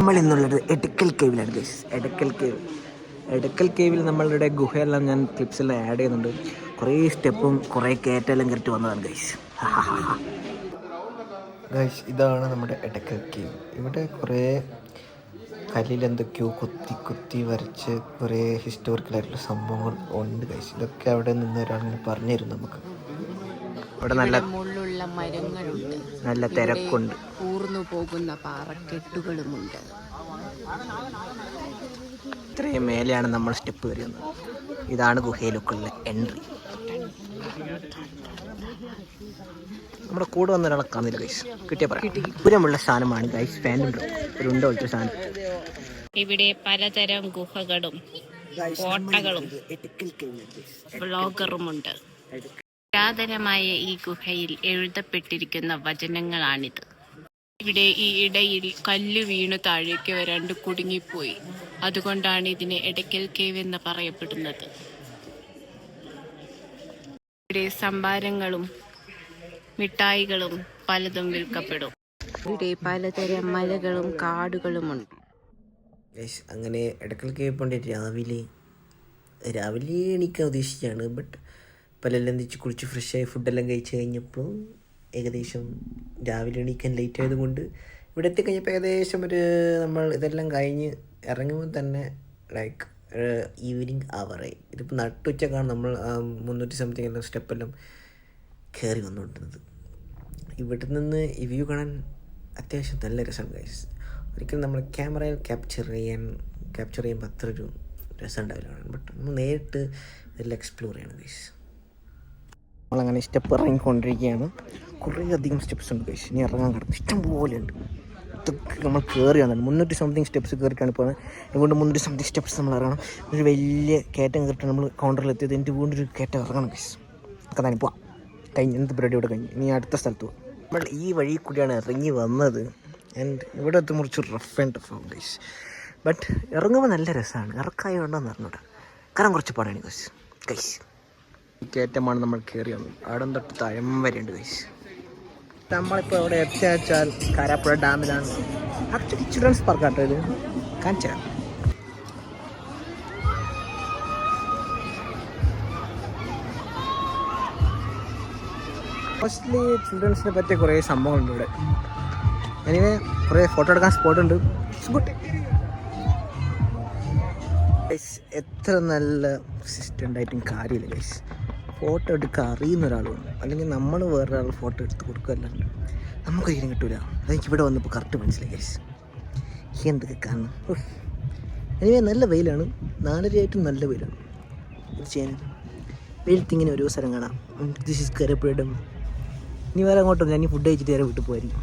നമ്മൾ ഇന്നുള്ളത് എടക്കൽ കേവിലാണ് ഗൈസ്. എടക്കൽ കേവിൽ നമ്മളുടെ ഗുഹയെല്ലാം ഞാൻ ക്ലിപ്സെല്ലാം ആഡ് ചെയ്യുന്നുണ്ട്. കുറേ സ്റ്റെപ്പും കുറേ കയറ്റെല്ലാം കയറ്റി വന്നതാണ് ഗൈസ്. ഗൈസ്, ഇതാണ് നമ്മുടെ എടക്കൽ കേവ്. ഇവിടെ കുറേ കല്ലിലെന്തൊക്കെയോ കുത്തി വരച്ച് കുറേ ഹിസ്റ്റോറിക്കലായിട്ടുള്ള സംഭവങ്ങൾ ഉണ്ട് ഗൈസ്. ഇതൊക്കെ അവിടെ നിന്ന് ഒരാളിങ്ങനെ പറഞ്ഞു തരും നമുക്ക്. ഇവിടെ നല്ല മുള്ളുള്ള മരങ്ങളുണ്ട്, നല്ല തിരക്കുണ്ട്, ഊർന്നു പോകുന്ന പാറക്കെട്ടുകളുമുണ്ട്. ഇത്രയും മേലെയാണ് നമ്മൾ സ്റ്റെപ്പ് കയറിയത്. ഇതാണ് ഗുഹയിലേക്കുള്ള എൻട്രി. നമ്മുടെ കൂടെ വന്ന ഒരാളെ കാണില്ല ഗൈസ്. കിട്ടിയ പുരമുള്ള സാധനമാണ് ഗൈസ്. ഫാൻറ്റും ഒരു ഉണ്ട പോലത്തെ സാധനം. ഇവിടെ പലതരം ഗുഹകളും കോട്ടകളും ബ്ലോഗറുമുണ്ട്. പുരാതനമായ ഈ ഗുഹയിൽ എഴുതപ്പെട്ടിരിക്കുന്ന വചനങ്ങളാണിത്. ഇവിടെ ഈ ഇടയിൽ കല്ല് വീണു താഴേക്ക് വരാണ്ട് കുടുങ്ങിപ്പോയി. അതുകൊണ്ടാണ് ഇതിനെ എടക്കൽ കേവ് എന്ന് പറയപ്പെടുന്നത്. ഇവിടെ സംഭാരങ്ങളും മിഠായികളും പലതും വിൽക്കപ്പെടും. ഇവിടെ പലതരം മലകളും കാടുകളുമുണ്ട്. അങ്ങനെ എടക്കൽ കേവ് പോണ്ടി രാവിലെ എണീക്കാൻ ഉദ്ദേശിച്ചാണ്. ബട്ട് പലെല്ലാം തിരിച്ച് കുളിച്ച് ഫ്രഷായി ഫുഡെല്ലാം കഴിച്ച് കഴിഞ്ഞപ്പോൾ ഏകദേശം രാവിലെ എണീക്കാൻ ലേറ്റ് ആയതുകൊണ്ട് ഇവിടെ എത്തിക്കഴിഞ്ഞപ്പോൾ ഏകദേശം നമ്മൾ ഇതെല്ലാം കഴിഞ്ഞ് ഇറങ്ങുമ്പോൾ തന്നെ ലൈക്ക് ഈവനിങ് അവറായി. ഇതിപ്പോൾ നട്ടുച്ചക്കാണ് നമ്മൾ 300 സംതിങ് എല്ലാം സ്റ്റെപ്പെല്ലാം കയറി വന്നുകൊണ്ടിരുന്നത്. ഇവിടെ നിന്ന് ഈ വ്യൂ കാണാൻ അത്യാവശ്യം നല്ല രസമാണ് ഗൈസ്. ഒരിക്കലും നമ്മൾ ക്യാമറയിൽ ക്യാപ്ചർ ചെയ്യുമ്പോൾ അത്ര ഒരു രസം ഉണ്ടാവില്ല. ബട്ട് നമ്മൾ നേരിട്ട് ഇതെല്ലാം എക്സ്പ്ലോർ ചെയ്യണം ഗൈസ്. നമ്മളങ്ങനെ സ്റ്റെപ്പ് ഇറങ്ങിക്കൊണ്ടിരിക്കുകയാണ്. കുറേ അധികം സ്റ്റെപ്സ് ഉണ്ട് ഗൈസ്. ഇനി ഇറങ്ങാൻ കിടക്കും ഇഷ്ടം പോലെ ഉണ്ട്. ഇതൊക്കെ നമ്മൾ കയറി വന്നിട്ട് 300 സംതിങ് സ്റ്റെപ്സ് കയറിയിട്ടാണ് ഇപ്പോൾ. അതുകൊണ്ട് 300 സംതിങ് സ്റ്റെപ്സ് നമ്മൾ ഇറങ്ങണം. ഒരു വലിയ കയറ്റം കയറിയിട്ട് നമ്മൾ കൗണ്ടറിൽ എത്തിയത് എന്നിട്ട് വീണ്ടും ഒരു കയറ്റം ഇറങ്ങണം ഗൈസ്. ഒക്കെ തന്നെ പോവാം. കഴിഞ്ഞ് എന്ത് പരിപാടി ഇവിടെ കഴിഞ്ഞ് ഇനി അടുത്ത സ്ഥലത്ത് പോകാം. നമ്മൾ ഈ വഴി കൂടിയാണ് ഇറങ്ങി വന്നത്. ആൻഡ് ഇവിടെ എത്തുമ്പോൾ കുറച്ച് റഫ് ആൻഡ് ടഫ് ആവും ഗൈസ്. ബട്ട് ഇറങ്ങുമ്പോൾ നല്ല രസമാണ്. ഇറക്കായോണ്ടെന്ന് അറിഞ്ഞൂടാ, കാരണം കുറച്ച് പാടാണ് ഗൈസ്. ഈ കയറ്റമാണ് നമ്മൾ കയറി വന്നത്. അവിടെ തൊട്ട് തഴം വരെയുണ്ട് ഗൈസ്. നമ്മളിപ്പോൾ ഇവിടെ എത്തിച്ചാൽ കാരാപ്പുഴ ഡാമിലാണ്. ആക്ച്വലി ചിൽഡ്രൻസ് പാർക്കാട്ടോ ഇത്. കാണിച്ചാൽ മോസ്റ്റ്ലി ചിൽഡ്രൻസിനെ പറ്റിയ കുറേ സംഭവങ്ങളുണ്ട് ഇവിടെ. എനിവേ കുറേ ഫോട്ടോ എടുക്കാൻ സ്പോട്ടുണ്ട്. It's good. എത്ര നല്ല അസിസ്റ്റൻ്റ് ആയിട്ടും കാര്യമില്ല ഗൈസ്. ഫോട്ടോ എടുക്കാൻ അറിയുന്ന ഒരാൾ വേണം, അല്ലെങ്കിൽ നമ്മൾ വേറൊരാൾ ഫോട്ടോ എടുത്ത് കൊടുക്കുകയല്ലാണ്ട് നമുക്കൊരിക്കലും കിട്ടൂല. അതെനിക്ക് ഇവിടെ വന്നപ്പോൾ കറക്റ്റ് മനസ്സിലായി ഗൈസ്. എന്തൊക്കെ കാണണം. എനിവേ നല്ല വെയിലാണ്. 4:30 ആയിട്ടും നല്ല വെയിലാണ്. ഇത് ചെയ്യാൻ വെയിലത്തിങ്ങനെ ഓരോ സ്ഥലം കാണാം. This is Karapuzha dam. ഇനി വേറെ അങ്ങോട്ടും ഞാൻ ഫുഡ് കഴിച്ചിട്ട് വേറെ വീട്ടിൽ പോയിരിക്കും.